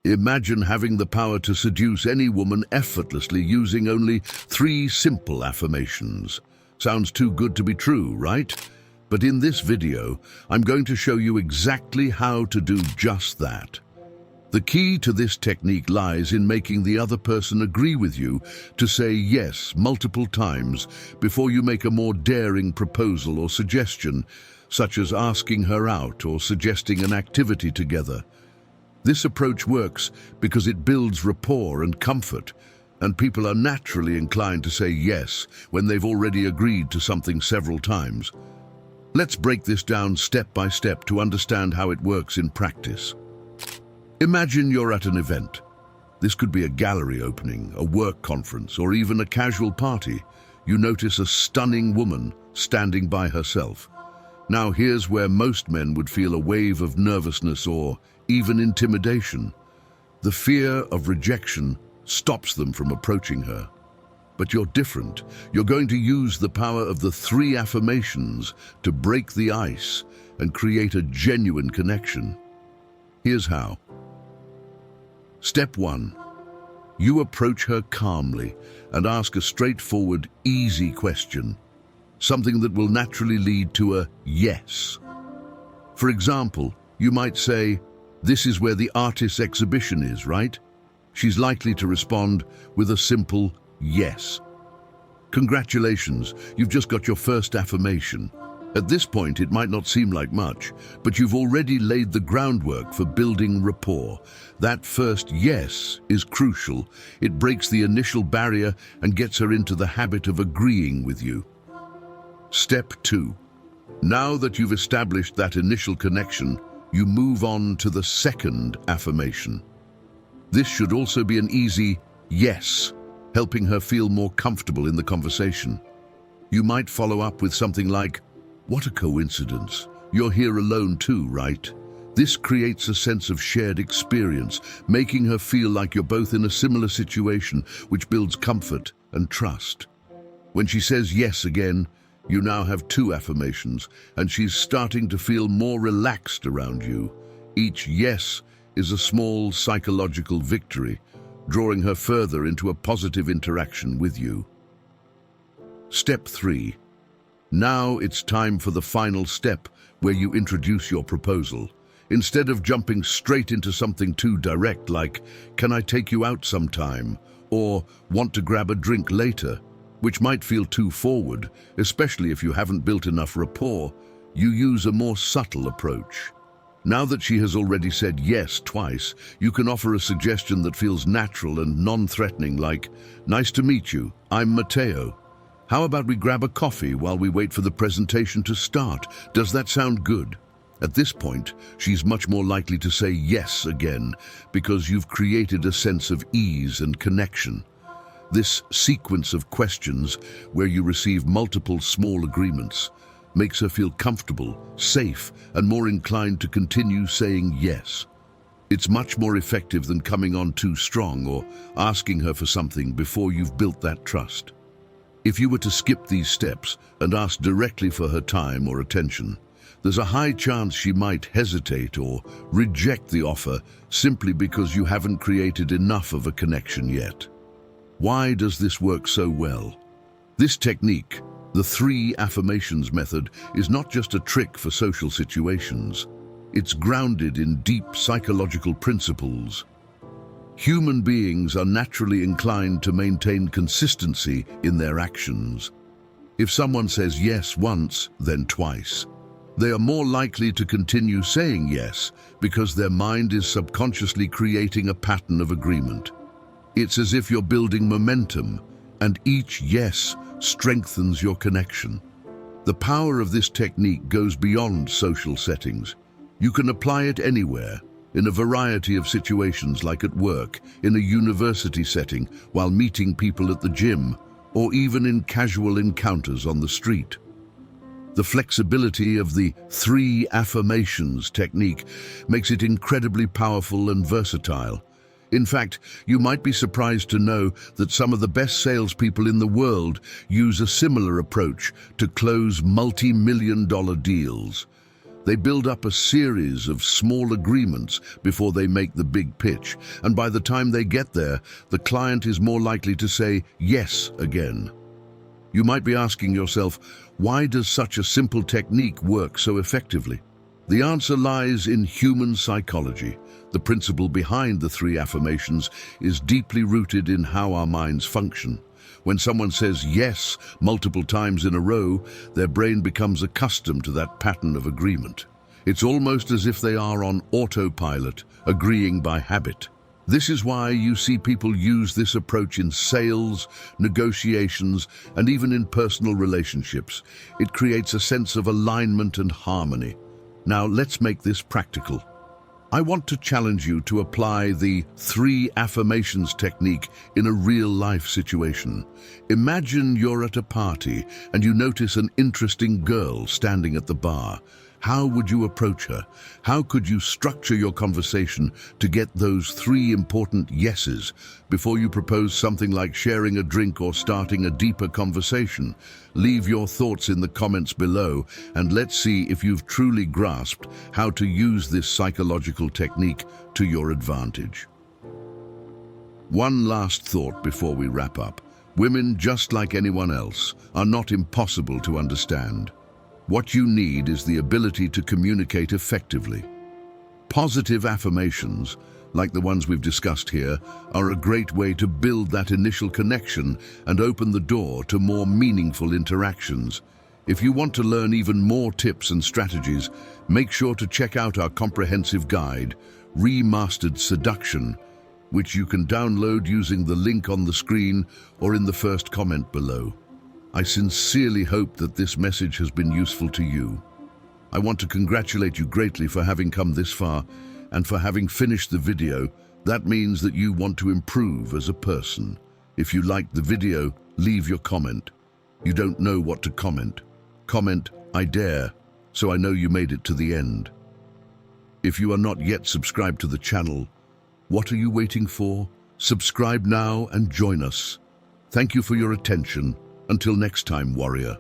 Imagine having the power to seduce any woman effortlessly using only 3 simple affirmations. Sounds too good to be true, right? But in this video, I'm going to show you exactly how to do just that. The key to this technique lies in making the other person agree with you to say yes multiple times before you make a more daring proposal or suggestion, such as asking her out or suggesting an activity together. This approach works because it builds rapport and comfort, and people are naturally inclined to say yes when they've already agreed to something several times. Let's break this down step by step to understand how it works in practice. Imagine you're at an event. This could be a gallery opening, a work conference, or even a casual party. You notice a stunning woman standing by herself. Now here's where most men would feel a wave of nervousness or even intimidation. The fear of rejection stops them from approaching her. But you're different. You're going to use the power of the 3 affirmations to break the ice and create a genuine connection. Here's how. Step 1. You approach her calmly and ask a straightforward, easy question, something that will naturally lead to a yes. For example, you might say, "This is where the artist's exhibition is, right?" She's likely to respond with a simple yes. Congratulations, you've just got your first affirmation. At this point, it might not seem like much, but you've already laid the groundwork for building rapport. That first yes is crucial. It breaks the initial barrier and gets her into the habit of agreeing with you. Step 2. Now that you've established that initial connection, you move on to the second affirmation. This should also be an easy yes, helping her feel more comfortable in the conversation. You might follow up with something like, "What a coincidence. You're here alone too, right?" This creates a sense of shared experience, making her feel like you're both in a similar situation, which builds comfort and trust. When she says yes again, you now have 2 affirmations, and she's starting to feel more relaxed around you. Each yes is a small psychological victory, drawing her further into a positive interaction with you. Step 3. Now it's time for the final step, where you introduce your proposal. Instead of jumping straight into something too direct like, "Can I take you out sometime?" or "Want to grab a drink later?" which might feel too forward, especially if you haven't built enough rapport, you use a more subtle approach. Now that she has already said yes twice, you can offer a suggestion that feels natural and non-threatening like, "Nice to meet you, I'm Matteo. How about we grab a coffee while we wait for the presentation to start? Does that sound good?" At this point, she's much more likely to say yes again because you've created a sense of ease and connection. This sequence of questions, where you receive multiple small agreements, makes her feel comfortable, safe, and more inclined to continue saying yes. It's much more effective than coming on too strong or asking her for something before you've built that trust. If you were to skip these steps and ask directly for her time or attention, there's a high chance she might hesitate or reject the offer simply because you haven't created enough of a connection yet. Why does this work so well? This technique, the 3 affirmations method, is not just a trick for social situations. It's grounded in deep psychological principles. Human beings are naturally inclined to maintain consistency in their actions. If someone says yes once, then twice, they are more likely to continue saying yes because their mind is subconsciously creating a pattern of agreement. It's as if you're building momentum, and each yes strengthens your connection. The power of this technique goes beyond social settings. You can apply it anywhere, in a variety of situations like at work, in a university setting, while meeting people at the gym, or even in casual encounters on the street. The flexibility of the 3 affirmations technique makes it incredibly powerful and versatile. In fact, you might be surprised to know that some of the best salespeople in the world use a similar approach to close multi-million-dollar deals. They build up a series of small agreements before they make the big pitch, and by the time they get there, the client is more likely to say yes again. You might be asking yourself, why does such a simple technique work so effectively? The answer lies in human psychology. The principle behind the 3 affirmations is deeply rooted in how our minds function. When someone says yes multiple times in a row, their brain becomes accustomed to that pattern of agreement. It's almost as if they are on autopilot, agreeing by habit. This is why you see people use this approach in sales, negotiations, and even in personal relationships. It creates a sense of alignment and harmony. Now, let's make this practical. I want to challenge you to apply the 3 affirmations technique in a real-life situation. Imagine you're at a party and you notice an interesting girl standing at the bar. How would you approach her? How could you structure your conversation to get those 3 important yeses before you propose something like sharing a drink or starting a deeper conversation? Leave your thoughts in the comments below, and let's see if you've truly grasped how to use this psychological technique to your advantage. One last thought before we wrap up. Women, just like anyone else, are not impossible to understand. What you need is the ability to communicate effectively. Positive affirmations, like the ones we've discussed here, are a great way to build that initial connection and open the door to more meaningful interactions. If you want to learn even more tips and strategies, make sure to check out our comprehensive guide, Remastered Seduction, which you can download using the link on the screen or in the first comment below. I sincerely hope that this message has been useful to you. I want to congratulate you greatly for having come this far and for having finished the video. That means that you want to improve as a person. If you liked the video, leave your comment. You don't know what to comment. Comment, "I dare," so I know you made it to the end. If you are not yet subscribed to the channel, what are you waiting for? Subscribe now and join us. Thank you for your attention. Until next time, warrior.